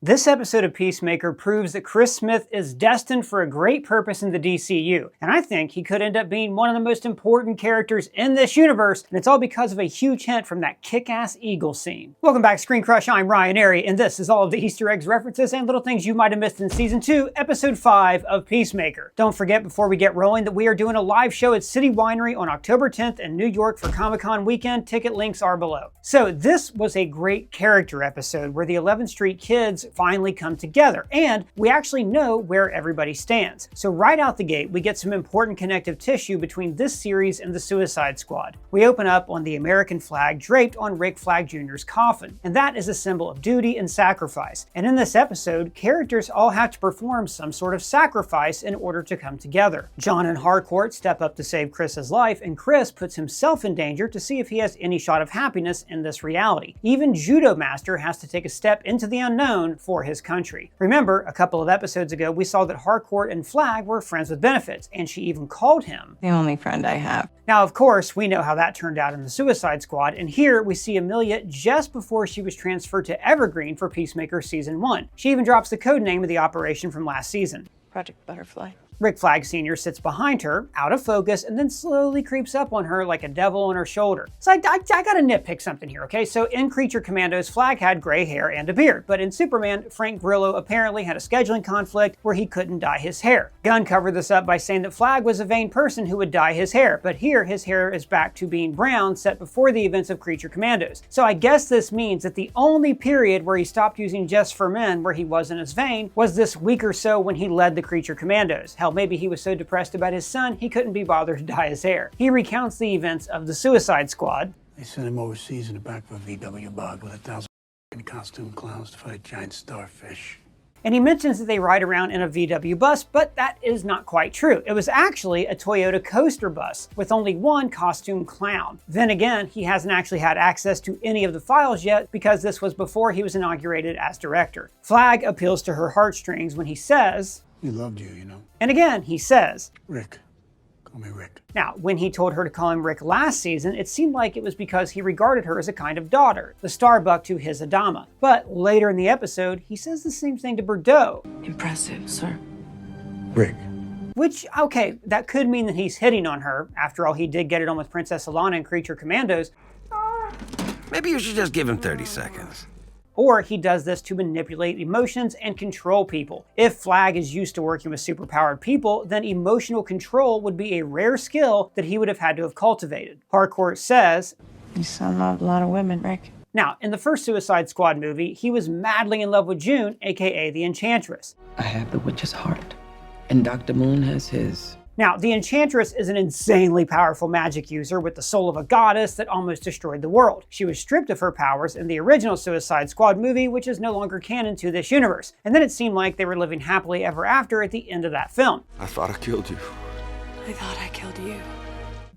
This episode of Peacemaker proves that Chris Smith is destined for a great purpose in the DCU, and I think he could end up being one of the most important characters in this universe, and it's all because of a huge hint from that kick-ass Eagle scene. Welcome back, ScreenCrush. I'm Ryan Airy, and this is all of the Easter eggs, references, and little things you might have missed in Season 2, Episode 5 of Peacemaker. Don't forget, before we get rolling, that we are doing a live show at City Winery on October 10th in New York for Comic-Con weekend. Ticket links are below. So this was a great character episode where the 11th Street kids finally come together, and we actually know where everybody stands. So right out the gate, we get some important connective tissue between this series and the Suicide Squad. We open up on the American flag draped on Rick Flag Jr.'s coffin, and that is a symbol of duty and sacrifice. And in this episode, characters all have to perform some sort of sacrifice in order to come together. John and Harcourt step up to save Chris's life, and Chris puts himself in danger to see if he has any shot of happiness in this reality. Even Judo Master has to take a step into the unknown for his country. Remember, a couple of episodes ago, we saw that Harcourt and Flag were friends with benefits, and she even called him the only friend I have. Now, of course, we know how that turned out in the Suicide Squad, and here we see Amelia just before she was transferred to Evergreen for Peacemaker Season 1. She even drops the code name of the operation from last season. Project Butterfly. Rick Flag Sr. sits behind her, out of focus, and then slowly creeps up on her like a devil on her shoulder. So I gotta nitpick something here, okay? So in Creature Commandos, Flag had gray hair and a beard, but in Superman, Frank Grillo apparently had a scheduling conflict where he couldn't dye his hair. Gunn covered this up by saying that Flag was a vain person who would dye his hair, but here his hair is back to being brown, set before the events of Creature Commandos. So I guess this means that the only period where he stopped using Just for Men, where he wasn't as vain, was this week or so when he led the Creature Commandos. Hell, maybe he was so depressed about his son, he couldn't be bothered to dye his hair. He recounts the events of the Suicide Squad. They sent him overseas in the back of a VW bug with 1,000 costume clowns to fight a giant starfish. And he mentions that they ride around in a VW bus, but that is not quite true. It was actually a Toyota coaster bus with only one costume clown. Then again, he hasn't actually had access to any of the files yet because this was before he was inaugurated as director. Flag appeals to her heartstrings when he says, "We loved you, you know." And again, he says, "Rick. Call me Rick." Now, when he told her to call him Rick last season, it seemed like it was because he regarded her as a kind of daughter, the Starbuck to his Adama. But later in the episode, he says the same thing to Bordeaux. Impressive, sir. Rick. Which, okay, that could mean that he's hitting on her. After all, he did get it on with Princess Alana in Creature Commandos. Maybe you should just give him 30 seconds. Or he does this to manipulate emotions and control people. If Flag is used to working with superpowered people, then emotional control would be a rare skill that he would have had to have cultivated. Harcourt says, "You son of a lot of women, Rick." Now, in the first Suicide Squad movie, he was madly in love with June, aka the Enchantress. I have the witch's heart, and Dr. Moon has his. Now, the Enchantress is an insanely powerful magic user with the soul of a goddess that almost destroyed the world. She was stripped of her powers in the original Suicide Squad movie, which is no longer canon to this universe. And then it seemed like they were living happily ever after at the end of that film. I thought I killed you. I thought I killed you.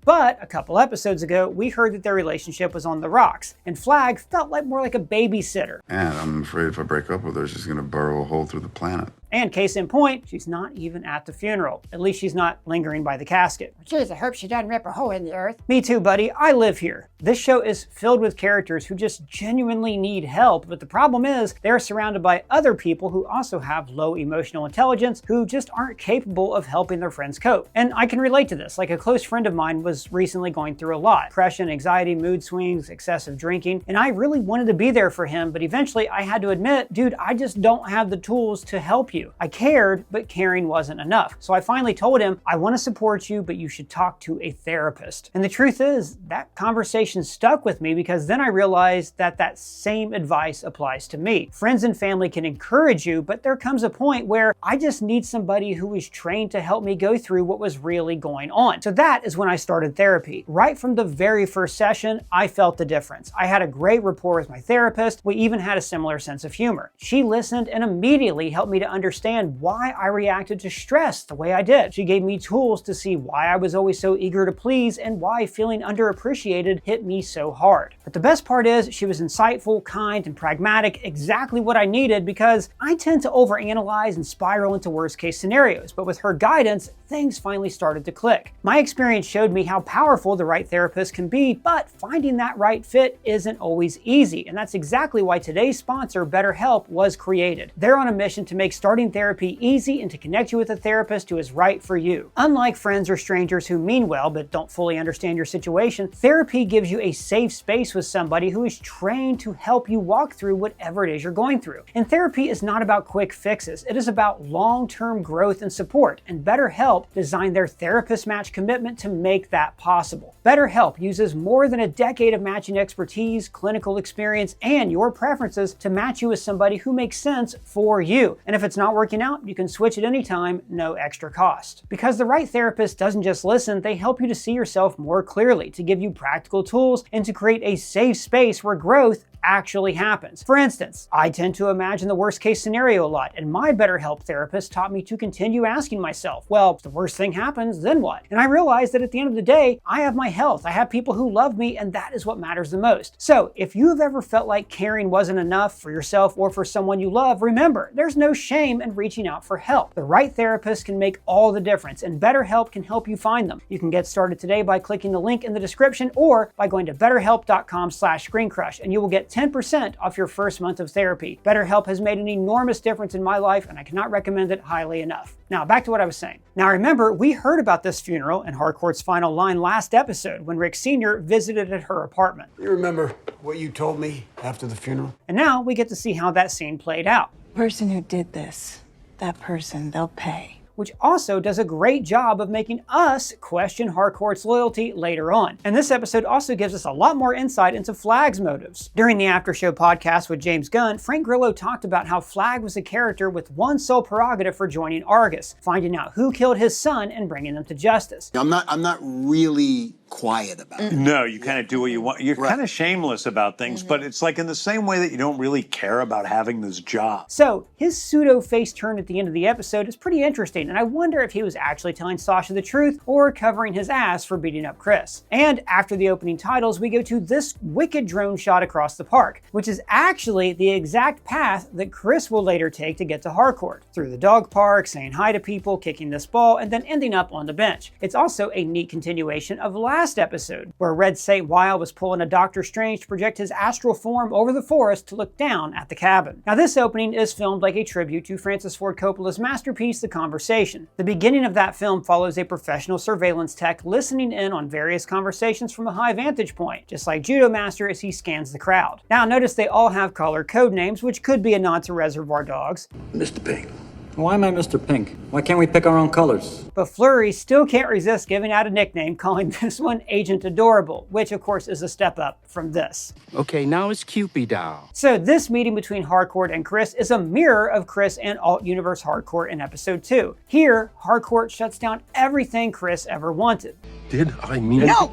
But a couple episodes ago, we heard that their relationship was on the rocks, and Flag felt more like a babysitter. And I'm afraid if I break up with her, she's gonna burrow a hole through the planet. And case in point, she's not even at the funeral. At least she's not lingering by the casket. Jeez, I hope she doesn't rip a hole in the earth. Me too, buddy. I live here. This show is filled with characters who just genuinely need help, but the problem is they're surrounded by other people who also have low emotional intelligence who just aren't capable of helping their friends cope. And I can relate to this. Like, a close friend of mine was recently going through a lot. Depression, anxiety, mood swings, excessive drinking, and I really wanted to be there for him, but eventually I had to admit, dude, I just don't have the tools to help you. I cared, but caring wasn't enough. So I finally told him, I want to support you, but you should talk to a therapist. And the truth is, that conversation stuck with me because then I realized that that same advice applies to me. Friends and family can encourage you, but there comes a point where I just need somebody who is trained to help me go through what was really going on. So that is when I started therapy. Right from the very first session, I felt the difference. I had a great rapport with my therapist. We even had a similar sense of humor. She listened and immediately helped me to understand understand why I reacted to stress the way I did. She gave me tools to see why I was always so eager to please and why feeling underappreciated hit me so hard. But the best part is she was insightful, kind, and pragmatic, exactly what I needed, because I tend to overanalyze and spiral into worst case scenarios, but with her guidance, things finally started to click. My experience showed me how powerful the right therapist can be, but finding that right fit isn't always easy, and that's exactly why today's sponsor, BetterHelp, was created. They're on a mission to make starting therapy easy and to connect you with a therapist who is right for you. Unlike friends or strangers who mean well but don't fully understand your situation, therapy gives you a safe space with somebody who is trained to help you walk through whatever it is you're going through. And therapy is not about quick fixes. It is about long-term growth and support, and BetterHelp designed their therapist match commitment to make that possible. BetterHelp uses more than a decade of matching expertise, clinical experience, and your preferences to match you with somebody who makes sense for you. And if it's not working out, you can switch at any time, no extra cost. Because the right therapist doesn't just listen, they help you to see yourself more clearly, to give you practical tools, and to create a safe space where growth actually happens. For instance, I tend to imagine the worst case scenario a lot, and my BetterHelp therapist taught me to continue asking myself, well, if the worst thing happens, then what? And I realized that at the end of the day, I have my health, I have people who love me, and that is what matters the most. So if you have ever felt like caring wasn't enough for yourself or for someone you love, remember, there's no shame in reaching out for help. The right therapist can make all the difference, and BetterHelp can help you find them. You can get started today by clicking the link in the description or by going to betterhelp.com/ScreenCrush, and you will get 10% off your first month of therapy. BetterHelp has made an enormous difference in my life, and I cannot recommend it highly enough. Now, back to what I was saying. Now, remember, we heard about this funeral and Harcourt's final line last episode when Rick Sr. visited at her apartment. You remember what you told me after the funeral? And now we get to see how that scene played out. The person who did this, that person, they'll pay. Which also does a great job of making us question Harcourt's loyalty later on. And this episode also gives us a lot more insight into Flag's motives. During the after show podcast with James Gunn, Frank Grillo talked about how Flag was a character with one sole prerogative for joining Argus, finding out who killed his son and bringing them to justice. I'm not really quiet about it. No, you kind of do what you want. You're kind of shameless about things, but it's like in the same way that you don't really care about having this job. So his pseudo face turn at the end of the episode is pretty interesting, and I wonder if he was actually telling Sasha the truth or covering his ass for beating up Chris. And after the opening titles, we go to this wicked drone shot across the park, which is actually the exact path that Chris will later take to get to Harcourt, through the dog park, saying hi to people, kicking this ball, and then ending up on the bench. It's also a neat continuation of last episode, where Red St. Weil was pulling a Doctor Strange to project his astral form over the forest to look down at the cabin. Now, this opening is filmed like a tribute to Francis Ford Coppola's masterpiece, The Conversation. The beginning of that film follows a professional surveillance tech listening in on various conversations from a high vantage point, just like Judo Master as he scans the crowd. Now, notice they all have color code names, which could be a nod to Reservoir Dogs. Mr. Pink. Why am I Mr. Pink? Why can't we pick our own colors? But Flurry still can't resist giving out a nickname, calling this one Agent Adorable, which of course is a step up from this. Okay, now it's Cupid doll. So this meeting between Harcourt and Chris is a mirror of Chris and Alt-Universe Harcourt in episode 2. Here, Harcourt shuts down everything Chris ever wanted. Did I mean... No!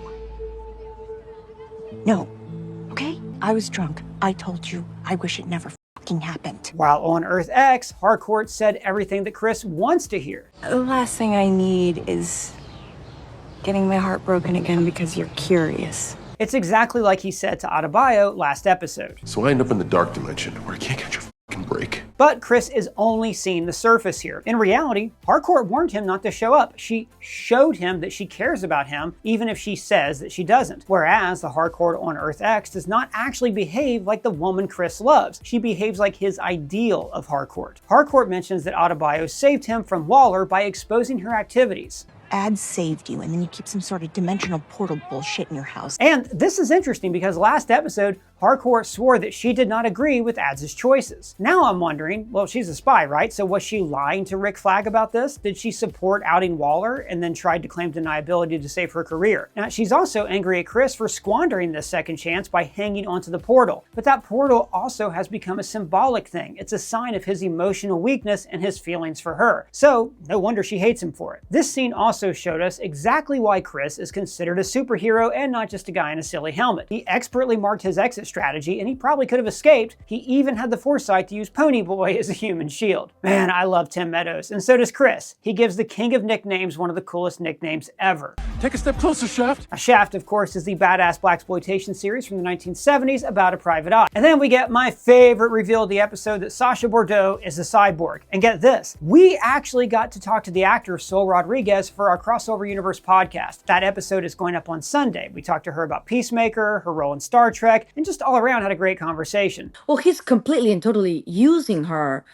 No. Okay? I was drunk. I told you. I wish it never happened. While on Earth X, Harcourt said everything that Chris wants to hear. The last thing I need is getting my heart broken again because you're curious. It's exactly like he said to Adebayo last episode. So I end up in the dark dimension where I can't catch a fucking break. But Chris is only seeing the surface here. In reality, Harcourt warned him not to show up. She showed him that she cares about him, even if she says that she doesn't. Whereas the Harcourt on Earth X does not actually behave like the woman Chris loves. She behaves like his ideal of Harcourt. Harcourt mentions that Adebayo saved him from Waller by exposing her activities. Ad saved you, and then you keep some sort of dimensional portal bullshit in your house. And this is interesting because last episode, Harcourt swore that she did not agree with Ads' choices. Now I'm wondering, well, she's a spy, right? So was she lying to Rick Flag about this? Did she support outing Waller and then tried to claim deniability to save her career? Now, she's also angry at Chris for squandering this second chance by hanging onto the portal. But that portal also has become a symbolic thing. It's a sign of his emotional weakness and his feelings for her. So no wonder she hates him for it. This scene also showed us exactly why Chris is considered a superhero and not just a guy in a silly helmet. He expertly marked his exit strategy, and he probably could have escaped. He even had the foresight to use Ponyboy as a human shield. Man, I love Tim Meadows, and so does Chris. He gives the king of nicknames one of the coolest nicknames ever. Take a step closer, Shaft. Shaft, of course, is the badass blaxploitation series from the 1970s about a private eye. And then we get my favorite reveal of the episode, that Sasha Bordeaux is a cyborg. And get this, we actually got to talk to the actor Sol Rodriguez for our Crossover Universe podcast. That episode is going up on Sunday. We talked to her about Peacemaker, her role in Star Trek, and just all around had a great conversation. Well, he's completely and totally using her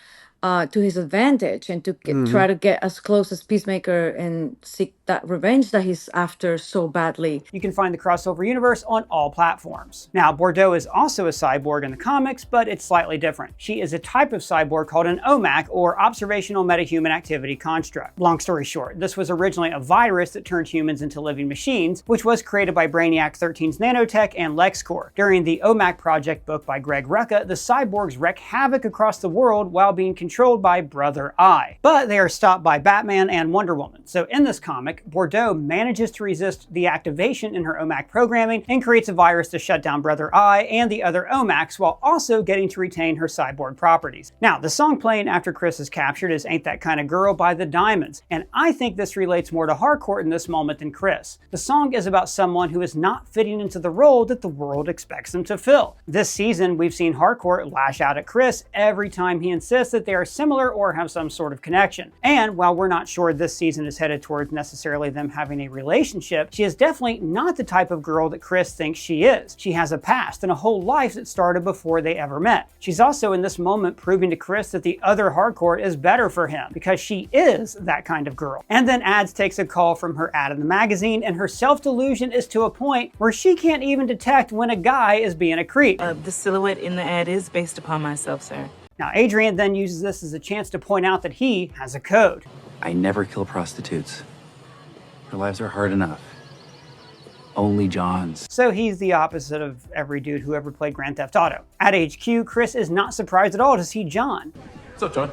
to his advantage and to try to get as close as Peacemaker and seek that revenge that he's after so badly. You can find the Crossover Universe on all platforms. Now, Bordeaux is also a cyborg in the comics, but it's slightly different. She is a type of cyborg called an OMAC, or Observational Metahuman Activity Construct. Long story short, this was originally a virus that turned humans into living machines, which was created by Brainiac 13's nanotech and LexCorp. During the OMAC Project book by Greg Rucka, the cyborgs wreak havoc across the world while being controlled by Brother Eye. But they are stopped by Batman and Wonder Woman. So in this comic, Bordeaux manages to resist the activation in her OMAC programming and creates a virus to shut down Brother Eye and the other OMACs, while also getting to retain her cyborg properties. Now, the song playing after Chris is captured is Ain't That Kinda Girl by the Diamonds, and I think this relates more to Harcourt in this moment than Chris. The song is about someone who is not fitting into the role that the world expects them to fill. This season, we've seen Harcourt lash out at Chris every time he insists that they are similar or have some sort of connection. And while we're not sure this season is headed towards necessarily them having a relationship, she is definitely not the type of girl that Chris thinks she is. She has a past and a whole life that started before they ever met. She's also in this moment proving to Chris that the other Harcourt is better for him, because she is that kind of girl. And then Ads takes a call from her ad in the magazine, and her self-delusion is to a point where she can't even detect when a guy is being a creep. The silhouette in the ad is based upon myself, sir. Now, Adrian then uses this as a chance to point out that he has a code. I never kill prostitutes. Their lives are hard enough. Only John's. So he's the opposite of every dude who ever played Grand Theft Auto. At HQ, Chris is not surprised at all to see John. What's up, John?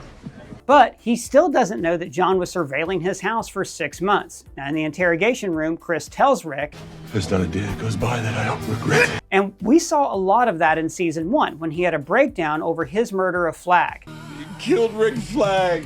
But he still doesn't know that John was surveilling his house for 6 months. Now, in the interrogation room, Chris tells Rick, "There's not a day that goes by that I don't regret." And we saw a lot of that in season 1, when he had a breakdown over his murder of Flag. You killed Rick Flag.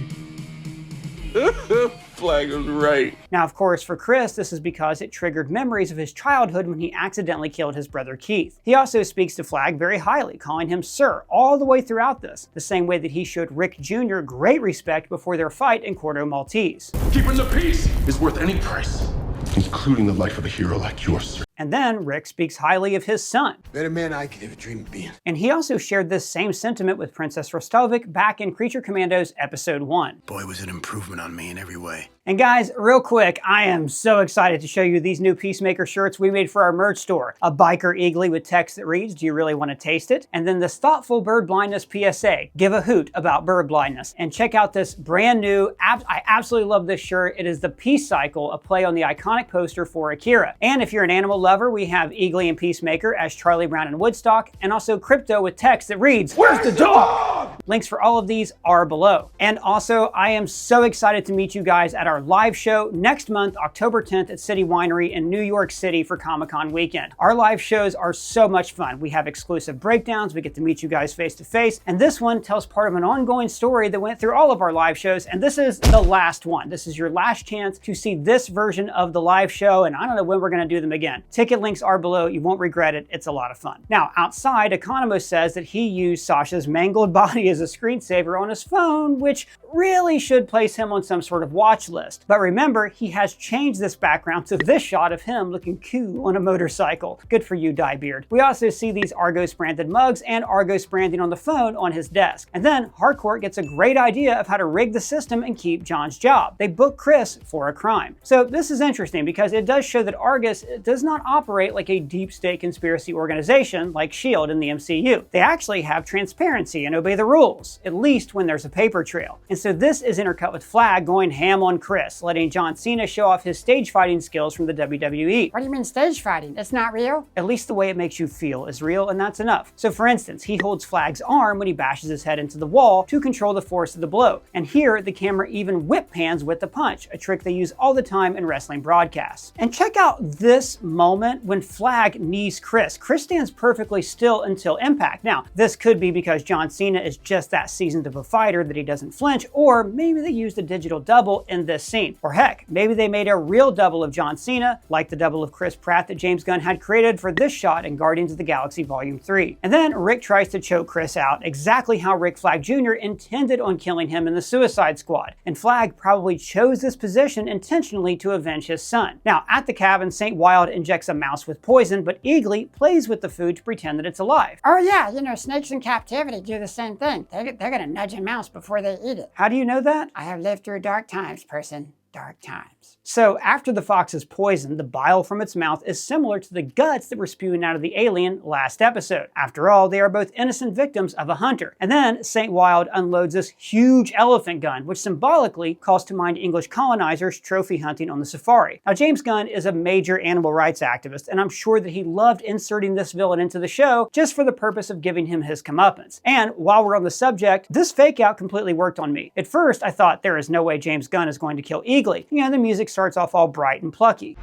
Flag was right. Now, of course, for Chris, this is because it triggered memories of his childhood when he accidentally killed his brother Keith. He also speaks to Flag very highly, calling him Sir all the way throughout this, the same way that he showed Rick Jr. great respect before their fight in Bordeaux Maltese. Keeping the peace is worth any price, including the life of a hero like yours, sir. And then Rick speaks highly of his son. Better man I could ever dream of being. And he also shared this same sentiment with Princess Rostovik back in Creature Commandos Episode 1. Boy, was an improvement on me in every way. And guys, real quick, I am so excited to show you these new Peacemaker shirts we made for our merch store. A biker Eagley with text that reads, "Do you really want to taste it?" And then this thoughtful bird blindness PSA, "Give a hoot about bird blindness." And check out this brand new, I absolutely love this shirt. It is the Peace Cycle, a play on the iconic poster for Akira. And if you're an animal lover, we have Eagly and Peacemaker as Charlie Brown and Woodstock, and also Crypto with text that reads, "Where's the dog?" Links for all of these are below. And also, I am so excited to meet you guys at our live show next month, October 10th at City Winery in New York City for Comic-Con weekend. Our live shows are so much fun. We have exclusive breakdowns, we get to meet you guys face to face, and this one tells part of an ongoing story that went through all of our live shows, and this is the last one. This is your last chance to see this version of the live show, and I don't know when we're gonna do them again. Ticket links are below, you won't regret it, it's a lot of fun. Now, outside, Economos says that he used Sasha's mangled body as a screensaver on his phone, which really should place him on some sort of watch list. But remember, he has changed this background to this shot of him looking cool on a motorcycle. Good for you, Diebeard. We also see these Argos branded mugs and Argos branding on the phone on his desk. And then Harcourt gets a great idea of how to rig the system and keep John's job. They book Chris for a crime. So this is interesting because it does show that Argus does not operate like a deep state conspiracy organization like S.H.I.E.L.D. in the MCU. They actually have transparency and obey the rules. rules, at least when there's a paper trail. And so this is intercut with Flag going ham on Chris, letting John Cena show off his stage fighting skills from the WWE. What do you mean stage fighting? It's not real? At least the way it makes you feel is real, and that's enough. So for instance, he holds Flag's arm when he bashes his head into the wall to control the force of the blow. And here, the camera even whip pans with the punch, a trick they use all the time in wrestling broadcasts. And check out this moment when Flag knees Chris. Chris stands perfectly still until impact. Now, this could be because John Cena is just that seasoned of a fighter that he doesn't flinch, or maybe they used a digital double in this scene. Or heck, maybe they made a real double of John Cena, like the double of Chris Pratt that James Gunn had created for this shot in Guardians of the Galaxy Volume 3. And then Rick tries to choke Chris out, exactly how Rick Flag Jr. intended on killing him in the Suicide Squad. And Flag probably chose this position intentionally to avenge his son. Now, at the cabin, St. Wild injects a mouse with poison, but Eagley plays with the food to pretend that it's alive. Oh yeah, you know, snakes in captivity do the same thing. They're gonna nudge a mouse before they eat it. How do you know that? I have lived through dark times, person. Dark times. So after the fox is poisoned, the bile from its mouth is similar to the guts that were spewing out of the alien last episode. After all, they are both innocent victims of a hunter. And then St. Wild unloads this huge elephant gun, which symbolically calls to mind English colonizers trophy hunting on the safari. Now, James Gunn is a major animal rights activist, and I'm sure that he loved inserting this villain into the show just for the purpose of giving him his comeuppance. And while we're on the subject, this fake out completely worked on me. At first, I thought there is no way James Gunn is going to kill Eagley. You know, the music starts off all bright and plucky.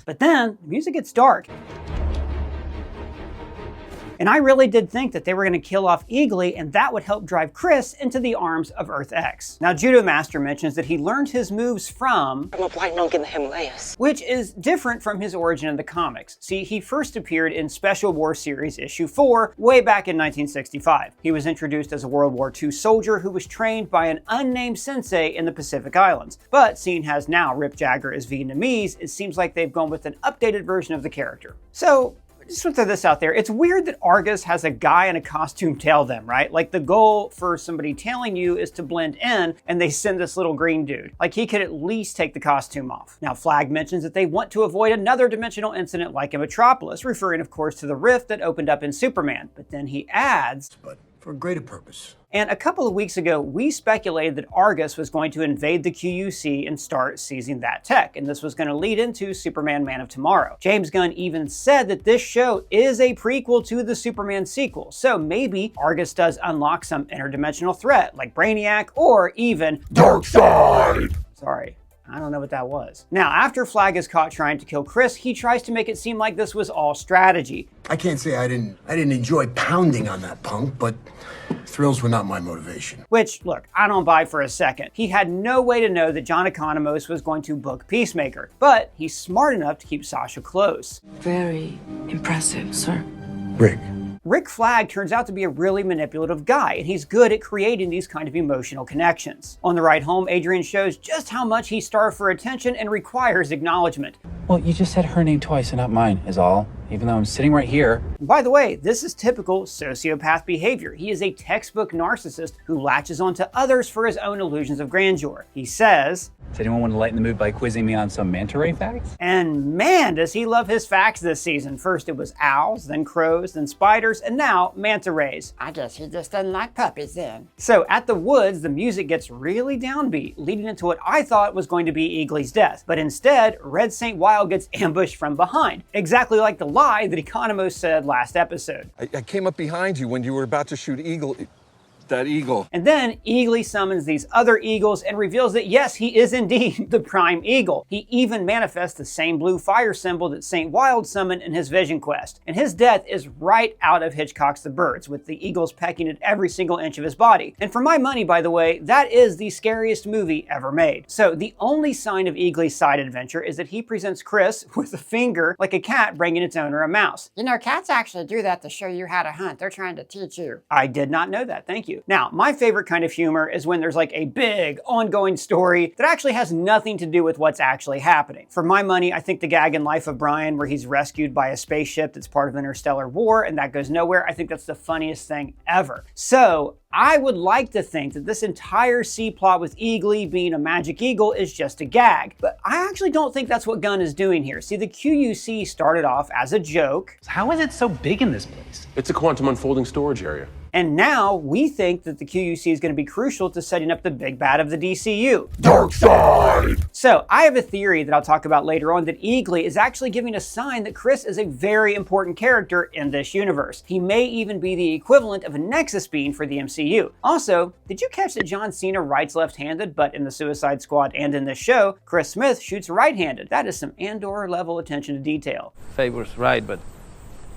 But then, the music gets dark. And I really did think that they were going to kill off Eagley, and that would help drive Chris into the arms of Earth X. Now, Judo Master mentions that he learned his moves from a blind monk in the Himalayas, which is different from his origin in the comics. See, he first appeared in Special War Series issue 4 way back in 1965. He was introduced as a World War II soldier who was trained by an unnamed sensei in the Pacific Islands. But seeing as now Rip Jagger is Vietnamese, it seems like they've gone with an updated version of the character. So, just want to throw this out there. It's weird that Argus has a guy in a costume tail them, right? Like, the goal for somebody tailing you is to blend in, and they send this little green dude. Like, he could at least take the costume off. Now, Flag mentions that they want to avoid another dimensional incident like in Metropolis, referring, of course, to the rift that opened up in Superman. But then he adds, but for a greater purpose. And a couple of weeks ago, we speculated that Argus was going to invade the QUC and start seizing that tech, and this was going to lead into Superman Man of Tomorrow. James Gunn even said that this show is a prequel to the Superman sequel, so maybe Argus does unlock some interdimensional threat, like Brainiac, or even Darkseid! Sorry. I don't know what that was. Now, after Flag is caught trying to kill Chris, he tries to make it seem like this was all strategy. I can't say I didn't enjoy pounding on that punk, but thrills were not my motivation. Which, look, I don't buy for a second. He had no way to know that John Economos was going to book Peacemaker, but he's smart enough to keep Sasha close. Very impressive, sir. Rick Flag turns out to be a really manipulative guy, and he's good at creating these kind of emotional connections. On the ride home, Adrian shows just how much he's starved for attention and requires acknowledgement. Well, you just said her name twice and not mine, is all. Even though I'm sitting right here. And by the way, this is typical sociopath behavior. He is a textbook narcissist who latches onto others for his own illusions of grandeur. He says, Does anyone want to lighten the mood by quizzing me on some manta ray facts? And man, does he love his facts this season. First it was owls, then crows, then spiders, and now manta rays. I guess he just doesn't like puppies then. So at the woods, the music gets really downbeat, leading into what I thought was going to be Eagley's death. But instead, Red St. Wild gets ambushed from behind, exactly like the lie that Economos said last episode. I came up behind you when you were about to shoot that eagle. And then Eagley summons these other eagles and reveals that yes, he is indeed the Prime Eagle. He even manifests the same blue fire symbol that St. Wild summoned in his Vision Quest. And his death is right out of Hitchcock's The Birds, with the eagles pecking at every single inch of his body. And for my money, by the way, that is the scariest movie ever made. So the only sign of Eagley's side adventure is that he presents Chris with a finger like a cat bringing its owner a mouse. You know, cats actually do that to show you how to hunt. They're trying to teach you. I did not know that, thank you. Now, my favorite kind of humor is when there's like a big ongoing story that actually has nothing to do with what's actually happening. For my money, I think the gag in Life of Brian where he's rescued by a spaceship that's part of interstellar war and that goes nowhere, I think that's the funniest thing ever. So, I would like to think that this entire C-plot with Eagly being a magic eagle is just a gag, but I actually don't think that's what Gunn is doing here. See, the QUC started off as a joke. How is it so big in this place? It's a quantum unfolding storage area. And now we think that the QUC is going to be crucial to setting up the big bad of the DCU. Darkseid! So I have a theory that I'll talk about later on that Eagley is actually giving a sign that Chris is a very important character in this universe. He may even be the equivalent of a Nexus being for the MCU. Also, did you catch that John Cena writes left-handed, but in the Suicide Squad and in this show, Chris Smith shoots right-handed? That is some Andor level attention to detail. Favors right, but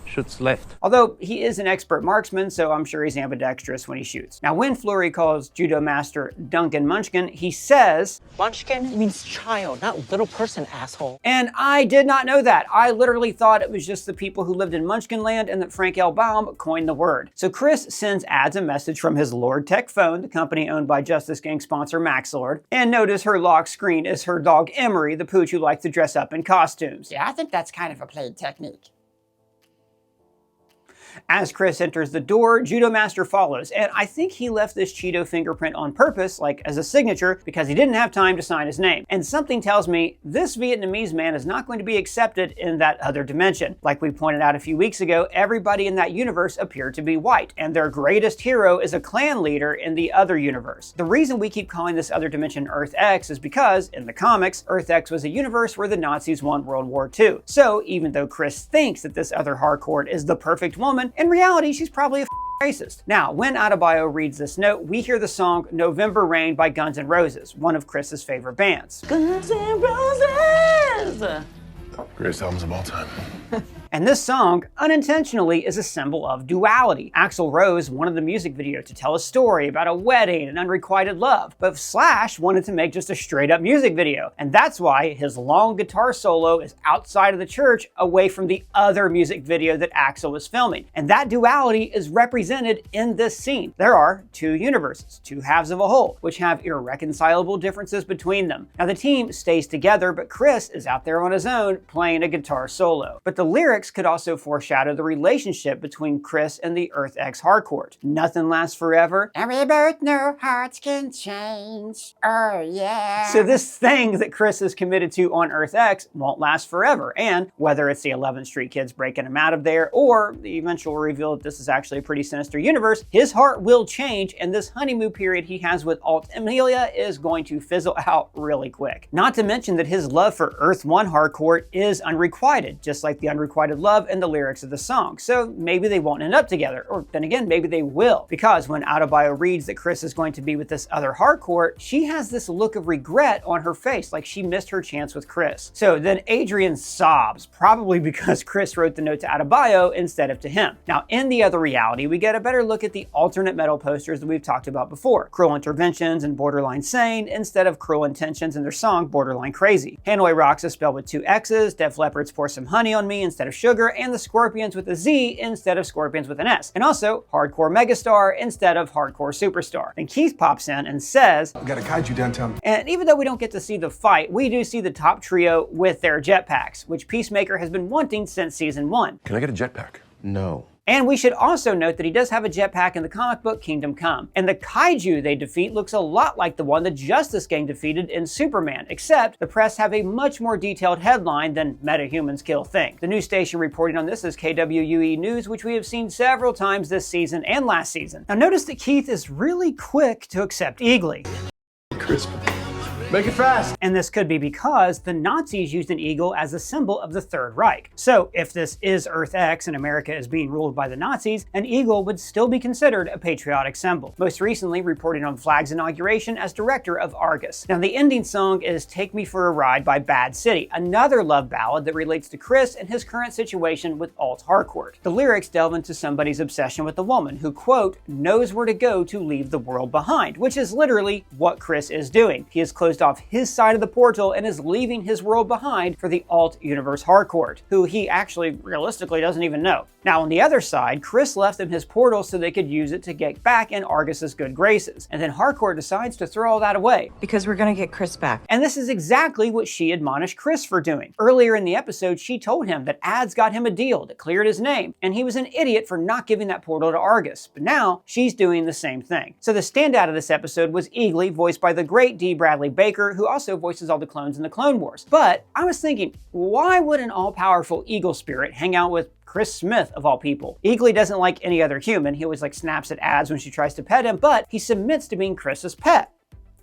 shoots left. Although he is an expert marksman, so I'm sure he's ambidextrous when he shoots. Now, when Fleury calls judo master Duncan Munchkin, he says, Munchkin means child, not little person, asshole. And I did not know that. I literally thought it was just the people who lived in Munchkin land and that Frank L. Baum coined the word. So Chris sends ads a message from his Lord Tech phone, the company owned by Justice Gang sponsor Maxlord. And notice her lock screen is her dog Emery, the pooch who likes to dress up in costumes. Yeah, I think that's kind of a played technique. As Chris enters the door, Judo Master follows, and I think he left this Cheeto fingerprint on purpose, like as a signature, because he didn't have time to sign his name. And something tells me this Vietnamese man is not going to be accepted in that other dimension. Like we pointed out a few weeks ago, everybody in that universe appeared to be white, and their greatest hero is a clan leader in the other universe. The reason we keep calling this other dimension Earth X is because, in the comics, Earth X was a universe where the Nazis won World War II. So even though Chris thinks that this other Harcourt is the perfect woman, in reality, she's probably a racist. Now, when Adebayo reads this note, we hear the song November Rain by Guns N' Roses, one of Chris's favorite bands. Guns N' Roses! Greatest albums of all time. And this song, unintentionally, is a symbol of duality. Axl Rose wanted the music video to tell a story about a wedding and unrequited love, but Slash wanted to make just a straight-up music video. And that's why his long guitar solo is outside of the church, away from the other music video that Axl was filming. And that duality is represented in this scene. There are two universes, two halves of a whole, which have irreconcilable differences between them. Now, the team stays together, but Chris is out there on his own, playing a guitar solo. But the lyrics could also foreshadow the relationship between Chris and the Earth X Harcourt. Nothing lasts forever. And we both know hearts can change. Oh, yeah. So this thing that Chris is committed to on Earth X won't last forever. And whether it's the 11th Street kids breaking him out of there or the eventual reveal that this is actually a pretty sinister universe, his heart will change, and this honeymoon period he has with Alt Emilia is going to fizzle out really quick. Not to mention that his love for Earth 1 Harcourt is unrequited, just like the unrequited love in the lyrics of the song. So maybe they won't end up together, or then again, maybe they will. Because when Adebayo reads that Chris is going to be with this other Harcourt, she has this look of regret on her face, like she missed her chance with Chris. So then Adrian sobs, probably because Chris wrote the note to Adebayo instead of to him. Now, in the other reality, we get a better look at the alternate metal posters that we've talked about before. Cruel Interventions and Borderline Sane instead of Cruel Intentions in their song Borderline Crazy. Hanoi Rocks is spelled with 2 X's, Def Leppard's Pour Some Honey on Me instead of Sugar, and the Scorpions with a Z instead of Scorpions with an S. And also Hardcore Megastar instead of Hardcore Superstar. Then Keith pops in and says, "We got a kaiju downtown." And even though we don't get to see the fight, we do see the top trio with their jetpacks, which Peacemaker has been wanting since season 1. Can I get a jetpack? No. And we should also note that he does have a jetpack in the comic book Kingdom Come. And the kaiju they defeat looks a lot like the one the Justice Gang defeated in Superman, except the press have a much more detailed headline than Metahumans Kill Thing. The news station reporting on this is KWUE News, which we have seen several times this season and last season. Now notice that Keith is really quick to accept Eagley. Crisp. Make it fast! And this could be because the Nazis used an eagle as a symbol of the Third Reich. So if this is Earth X and America is being ruled by the Nazis, an eagle would still be considered a patriotic symbol. Most recently reporting on Flag's inauguration as director of Argus. Now the ending song is Take Me for a Ride by Bad City, another love ballad that relates to Chris and his current situation with Alt Harcourt. The lyrics delve into somebody's obsession with a woman who, quote, knows where to go to leave the world behind, which is literally what Chris is doing. He has closed off his side of the portal and is leaving his world behind for the alt-universe Harcourt, who he actually realistically doesn't even know. Now on the other side, Chris left them his portal so they could use it to get back in Argus's good graces, and then Harcourt decides to throw all that away. Because we're gonna get Chris back. And this is exactly what she admonished Chris for doing. Earlier in the episode, she told him that ads got him a deal that cleared his name, and he was an idiot for not giving that portal to Argus. But now, she's doing the same thing. So the standout of this episode was Eagley, voiced by the great D. Bradley Baker, who also voices all the clones in the Clone Wars. But I was thinking, why would an all-powerful eagle spirit hang out with Chris Smith, of all people? Eagley doesn't like any other human. He always snaps at ads when she tries to pet him, but he submits to being Chris's pet.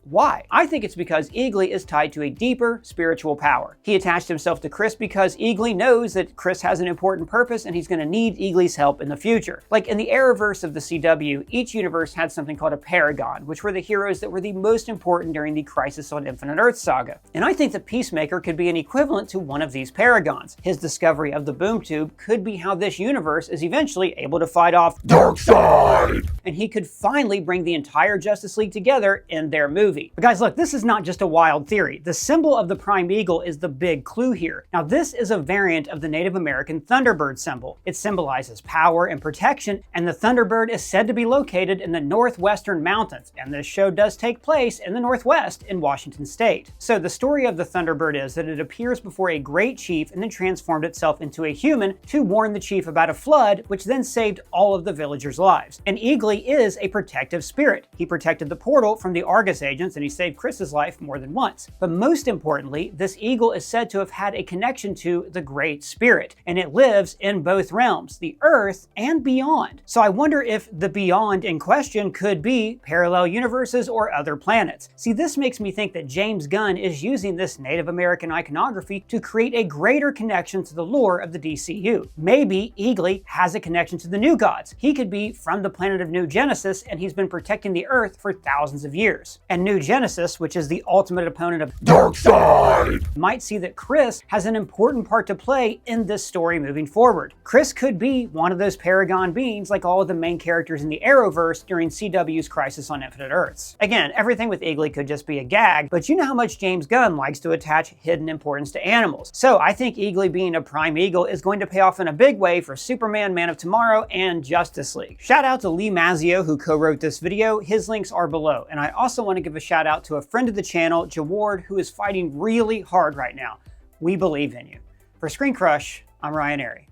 Why? I think it's because Eagley is tied to a deeper spiritual power. He attached himself to Chris because Eagley knows that Chris has an important purpose and he's going to need Eagley's help in the future. Like in the Arrowverse of the CW, each universe had something called a paragon, which were the heroes that were the most important during the Crisis on Infinite Earth saga. And I think that Peacemaker could be an equivalent to one of these paragons. His discovery of the boom tube could be how this universe is eventually able to fight off Darkseid, and he could finally bring the entire Justice League together in their movie. But guys, look, this is not just a wild theory. The symbol of the prime eagle is the big clue here. Now, this is a variant of the Native American Thunderbird symbol. It symbolizes power and protection, and the Thunderbird is said to be located in the northwestern mountains, and this show does take place in the Northwest in Washington State. So the story of the Thunderbird is that it appears before a great chief and then transformed itself into a human to warn the chief about a flood, which then saved all of the villagers' lives. And Eagley is a protective spirit. He protected the portal from the Argus agents, and he saved Chris's life more than once. But most importantly, this eagle is said to have had a connection to the Great Spirit, and it lives in both realms, the Earth and beyond. So I wonder if the beyond in question could be parallel universes or other planets. See, this makes me think that James Gunn is using this Native American iconography to create a greater connection to the lore of the DCU. Maybe Eagley has a connection to the New Gods. He could be from the planet of New Genesis, and he's been protecting the Earth for thousands of years. And New Genesis, which is the ultimate opponent of Darkseid, might see that Chris has an important part to play in this story moving forward. Chris could be one of those paragon beings like all of the main characters in the Arrowverse during CW's Crisis on Infinite Earths. Again, everything with Eagley could just be a gag, but you know how much James Gunn likes to attach hidden importance to animals. So I think Eagley being a prime eagle is going to pay off in a big way for Superman, Man of Tomorrow, and Justice League. Shout out to Lee Mazzio, who co-wrote this video. His links are below. And I also want to give a shout out to a friend of the channel, Jaward, who is fighting really hard right now. We believe in you. For ScreenCrush, I'm Ryan Airy.